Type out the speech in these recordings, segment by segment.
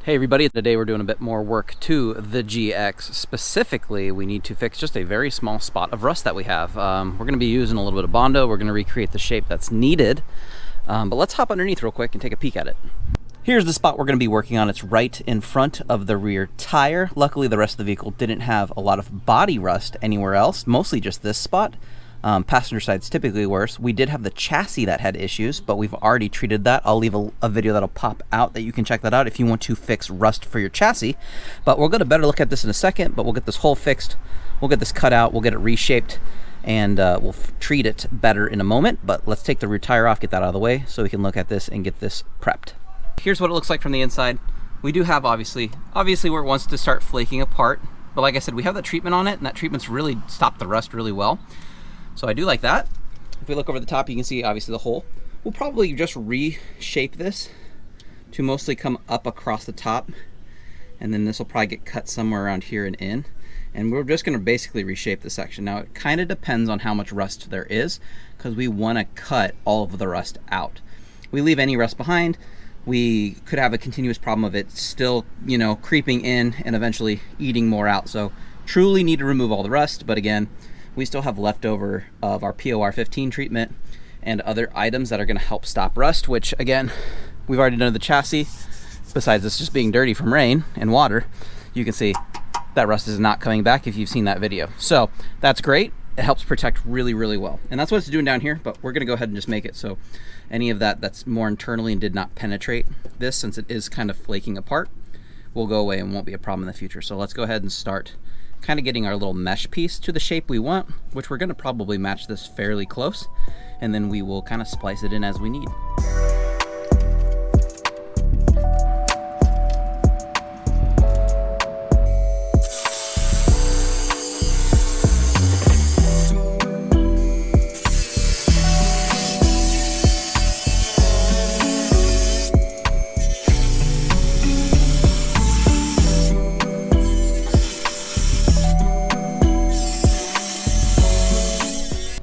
Hey everybody, today we're doing a bit more work to the GX. Specifically, we need to fix just a very small spot of rust that we have. We're going to be using a little bit of Bondo. We're going to recreate the shape that's needed. But let's hop underneath real quick and take a peek at it. Here's the spot we're going to be working on. It's right in front of the rear tire. Luckily, the rest of the vehicle didn't have a lot of body rust anywhere else, mostly just this spot. Passenger side's typically worse. We did have the chassis that had issues, but we've already treated that. I'll leave a video that'll pop out that you can check that out if you want to fix rust for your chassis. But we'll get a better look at this in a second, but we'll get this hole fixed. We'll get this cut out. We'll get it reshaped, and we'll treat it better in a moment. But let's take the rear tire off, get that out of the way, so we can look at this and get this prepped. Here's what it looks like from the inside. We do have obviously where it wants to start flaking apart. But like I said, we have that treatment on it, and that treatment's really stopped the rust really well. So I do like that. If we look over the top, you can see obviously the hole. We'll probably just reshape this to mostly come up across the top, and then this will probably get cut somewhere around here and in. And we're just gonna basically reshape the section. Now it kind of depends on how much rust there is, because we wanna cut all of the rust out. We leave any rust behind, we could have a continuous problem of it still, you know, creeping in and eventually eating more out. So truly need to remove all the rust, but again, we still have leftover of our POR 15 treatment and other items that are going to help stop rust, which again, we've already done the chassis. Besides this just being dirty from rain and water, you can see that rust is not coming back if you've seen that video. So that's great. It helps protect really, really well. And that's what it's doing down here, but we're going to go ahead and just make it so any of that's more internally and did not penetrate this, since it is kind of flaking apart, will go away and won't be a problem in the future. So let's go ahead and start kind of getting our little mesh piece to the shape we want, which we're going to probably match this fairly close, and then we will kind of splice it in as we need.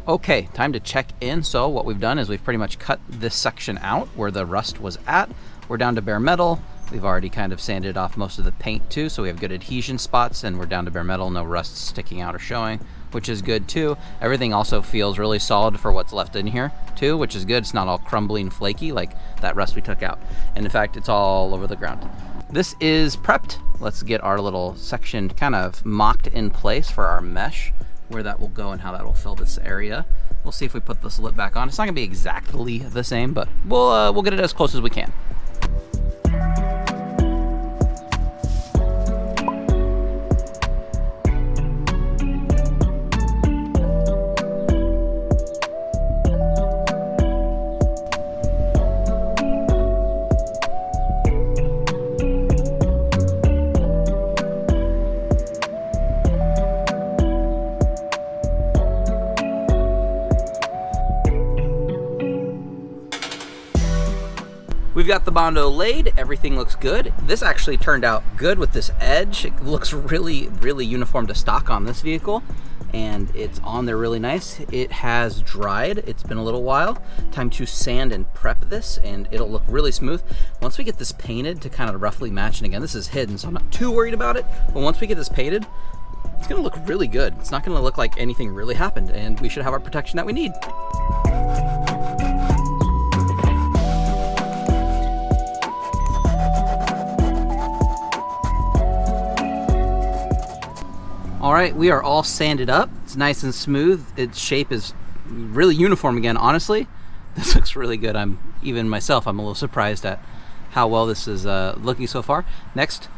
Okay, time to check in. So what we've done is we've pretty much cut this section out where the rust was at. We're down to bare metal. We've already kind of sanded off most of the paint too, so we have good adhesion spots, and we're down to bare metal, no rust sticking out or showing, which is good too. Everything also feels really solid for what's left in here too, which is good. It's not all crumbly and flaky like that rust we took out. And in fact, it's all over the ground. This is prepped. Let's get our little section kind of mocked in place for our mesh, where that will go and how that will fill this area. We'll see if we put this lip back on. It's not gonna be exactly the same, but we'll get it as close as we can. We've got the Bondo laid, everything looks good. This actually turned out good with this edge. It looks really, really uniform to stock on this vehicle, and it's on there really nice. It has dried, it's been a little while. Time to sand and prep this, and it'll look really smooth. Once we get this painted to kind of roughly match, and again, this is hidden, so I'm not too worried about it, but once we get this painted, it's gonna look really good. It's not gonna look like anything really happened, and we should have our protection that we need. All right, we are all sanded up. It's nice and smooth. Its shape is really uniform again, honestly. This looks really good. Even myself, I'm a little surprised at how well this is looking so far. Next,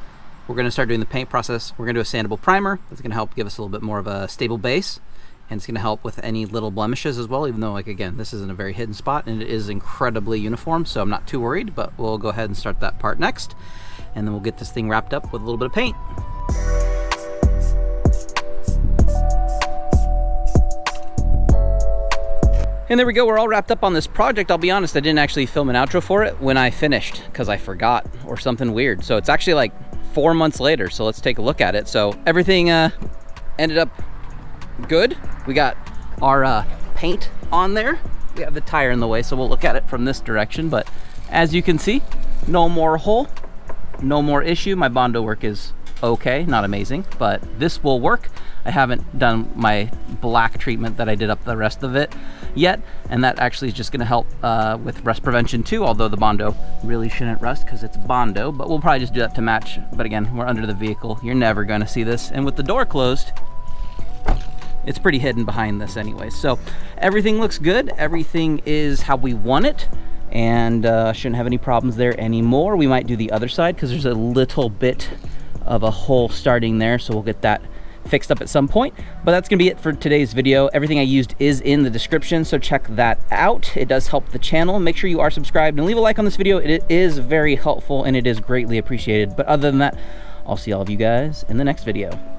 we're gonna start doing the paint process. We're gonna do a sandable primer. That's gonna help give us a little bit more of a stable base, and it's gonna help with any little blemishes as well, even though, like, again, this isn't a very hidden spot and it is incredibly uniform, so I'm not too worried, but we'll go ahead and start that part next, and then we'll get this thing wrapped up with a little bit of paint. And there we go, we're all wrapped up on this project. I'll be honest, I didn't actually film an outro for it when I finished, because I forgot or something weird. So it's actually like 4 months later, so let's take a look at it. So everything ended up good. We got our paint on there. We have the tire in the way, so we'll look at it from this direction. But as you can see, no more hole, no more issue. My Bondo work is okay, not amazing, but this will work. I haven't done my black treatment that I did up the rest of it yet, and that actually is just going to help with rust prevention too, although the Bondo really shouldn't rust because it's Bondo, but we'll probably just do that to match. But again, we're under the vehicle. You're never going to see this, and with the door closed, it's pretty hidden behind this anyway. So everything looks good. Everything is how we want it, and shouldn't have any problems there anymore. We might do the other side because there's a little bit of a hole starting there, so we'll get that fixed up at some point. But that's gonna be it for today's video. Everything I used is in the description, so check that out. It does help the channel. Make sure you are subscribed and leave a like on this video. It is very helpful and it is greatly appreciated. But other than that, I'll see all of you guys in the next video.